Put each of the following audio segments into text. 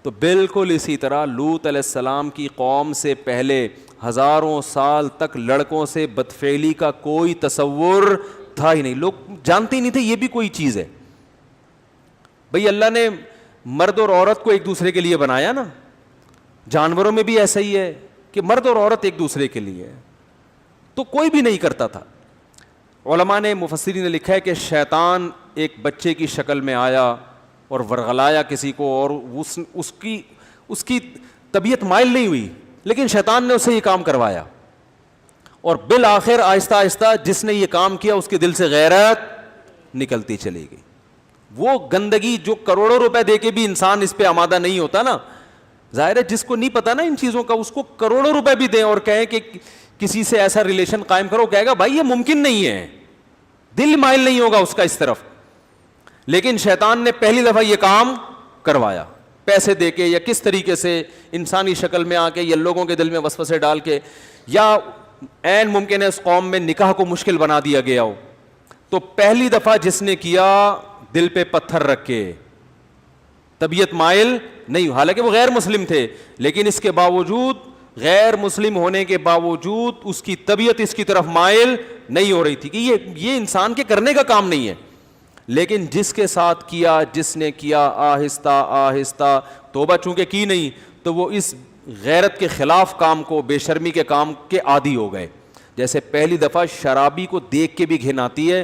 تو بالکل اسی طرح لوط علیہ السلام کی قوم سے پہلے ہزاروں سال تک لڑکوں سے بدفعلی کا کوئی تصور تھا ہی نہیں. لوگ جانتے ہی نہیں تھے یہ بھی کوئی چیز ہے. بھئی اللہ نے مرد اور عورت کو ایک دوسرے کے لیے بنایا نا, جانوروں میں بھی ایسا ہی ہے کہ مرد اور عورت ایک دوسرے کے لیے ہے, تو کوئی بھی نہیں کرتا تھا. علماء نے, مفسرین نے لکھا ہے کہ شیطان ایک بچے کی شکل میں آیا اور ورغلایا کسی کو, اور اس کی طبیعت مائل نہیں ہوئی, لیکن شیطان نے اسے یہ کام کروایا, اور بالآخر آہستہ آہستہ جس نے یہ کام کیا اس کے دل سے غیرت نکلتی چلی گئی. وہ گندگی جو کروڑوں روپے دے کے بھی انسان اس پہ آمادہ نہیں ہوتا نا, ظاہر ہے جس کو نہیں پتا نا ان چیزوں کا, اس کو کروڑوں روپے بھی دیں اور کہیں کہ کسی سے ایسا ریلیشن قائم کرو, کہے گا بھائی یہ ممکن نہیں ہے, دل مائل نہیں ہوگا اس کا اس طرف. لیکن شیطان نے پہلی دفعہ یہ کام کروایا, پیسے دے کے یا کس طریقے سے, انسانی شکل میں آ کے یا لوگوں کے دل میں وسوسے ڈال کے, یا عین ممکن ہے اس قوم میں نکاح کو مشکل بنا دیا گیا ہو. تو پہلی دفعہ جس نے کیا دل پہ پتھر رکھ کے, طبیعت مائل نہیں, حالانکہ وہ غیر مسلم تھے, لیکن اس کے باوجود, غیر مسلم ہونے کے باوجود اس کی طبیعت اس کی طرف مائل نہیں ہو رہی تھی کہ یہ انسان کے کرنے کا کام نہیں ہے. لیکن جس کے ساتھ کیا, جس نے کیا, آہستہ آہستہ توبہ چونکہ کی نہیں, تو وہ اس غیرت کے خلاف کام کو, بے شرمی کے کام کے عادی ہو گئے. جیسے پہلی دفعہ شرابی کو دیکھ کے بھی گھن آتی ہے,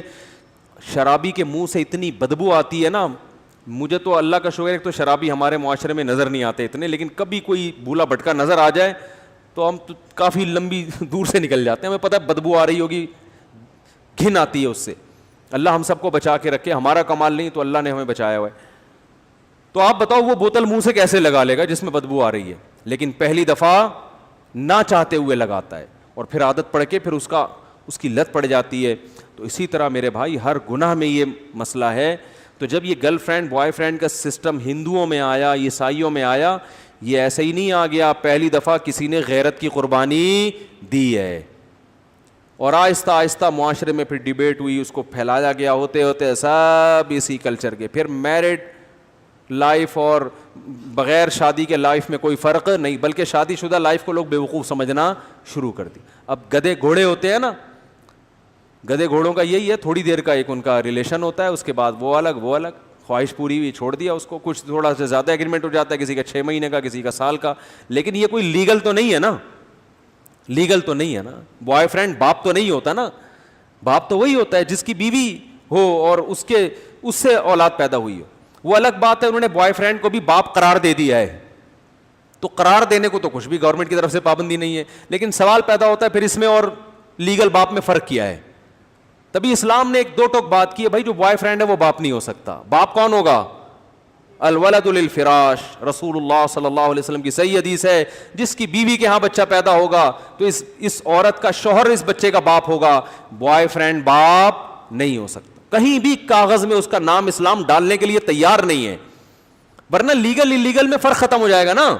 شرابی کے منہ سے اتنی بدبو آتی ہے نا. مجھے تو اللہ کا شکر ہے تو شرابی ہمارے معاشرے میں نظر نہیں آتے اتنے, لیکن کبھی کوئی بھولا بھٹکا نظر آ جائے تو ہم تو کافی لمبی دور سے نکل جاتے ہیں, ہمیں پتہ ہے بدبو آ رہی ہوگی, گھن آتی ہے اس سے. اللہ ہم سب کو بچا کے رکھے, ہمارا کمال نہیں تو اللہ نے ہمیں بچایا ہوا ہے. تو آپ بتاؤ وہ بوتل منہ سے کیسے لگا لے گا جس میں بدبو آ رہی ہے, لیکن پہلی دفعہ نہ چاہتے ہوئے لگاتا ہے, اور پھر عادت پڑ کے پھر اس کی لت پڑ جاتی ہے. تو اسی طرح میرے بھائی ہر گناہ میں یہ مسئلہ ہے. تو جب یہ گرل فرینڈ بوائے فرینڈ کا سسٹم ہندوؤں میں آیا, عیسائیوں میں آیا, یہ ایسے ہی نہیں آ گیا پہلی دفعہ کسی نے غیرت کی قربانی دی ہے, اور آہستہ آہستہ معاشرے میں پھر ڈیبیٹ ہوئی, اس کو پھیلایا گیا, ہوتے ہوتے سب اسی کلچر کے. پھر میرڈ لائف اور بغیر شادی کے لائف میں کوئی فرق نہیں, بلکہ شادی شدہ لائف کو لوگ بیوقوف سمجھنا شروع کر دی. اب گدھے گھوڑے ہوتے ہیں نا, گدھے گھوڑوں کا یہی ہے, تھوڑی دیر کا ایک ان کا ریلیشن ہوتا ہے, اس کے بعد وہ الگ, خواہش پوری ہوئی چھوڑ دیا اس کو, کچھ تھوڑا سا زیادہ ایگریمنٹ ہو جاتا ہے, کسی کا 6 مہینے کا, کسی کا سال کا, لیکن یہ کوئی لیگل تو نہیں ہے نا, لیگل تو نہیں ہے نا. بوائے فرینڈ باپ تو نہیں ہوتا نا, باپ تو وہی ہوتا ہے جس کی بیوی ہو اور اس سے اولاد پیدا ہوئی ہو. وہ الگ بات ہے, انہوں نے بوائے فرینڈ کو بھی باپ قرار دے دیا ہے, تو قرار دینے کو تو کچھ بھی گورنمنٹ کی طرف سے پابندی نہیں ہے, لیکن سوال پیدا ہوتا ہے پھر اس میں اور لیگل باپ میں فرق کیا ہے. تبھی اسلام نے ایک دو ٹوک بات کی ہے, بھائی جو بوائے فرینڈ ہے وہ باپ نہیں ہو سکتا. باپ کون ہوگا؟ الولد للفراش. رسول اللہ صلی اللہ علیہ وسلم کی صحیح حدیث ہے, جس کی بیوی کے ہاں بچہ پیدا ہوگا تو اس عورت کا شوہر اس بچے کا باپ ہوگا, بوائے فرینڈ باپ نہیں ہو سکتا. کہیں بھی کاغذ میں اس کا نام اسلام ڈالنے کے لیے تیار نہیں ہے, ورنہ لیگل انلیگل میں فرق ختم ہو جائے گا نا.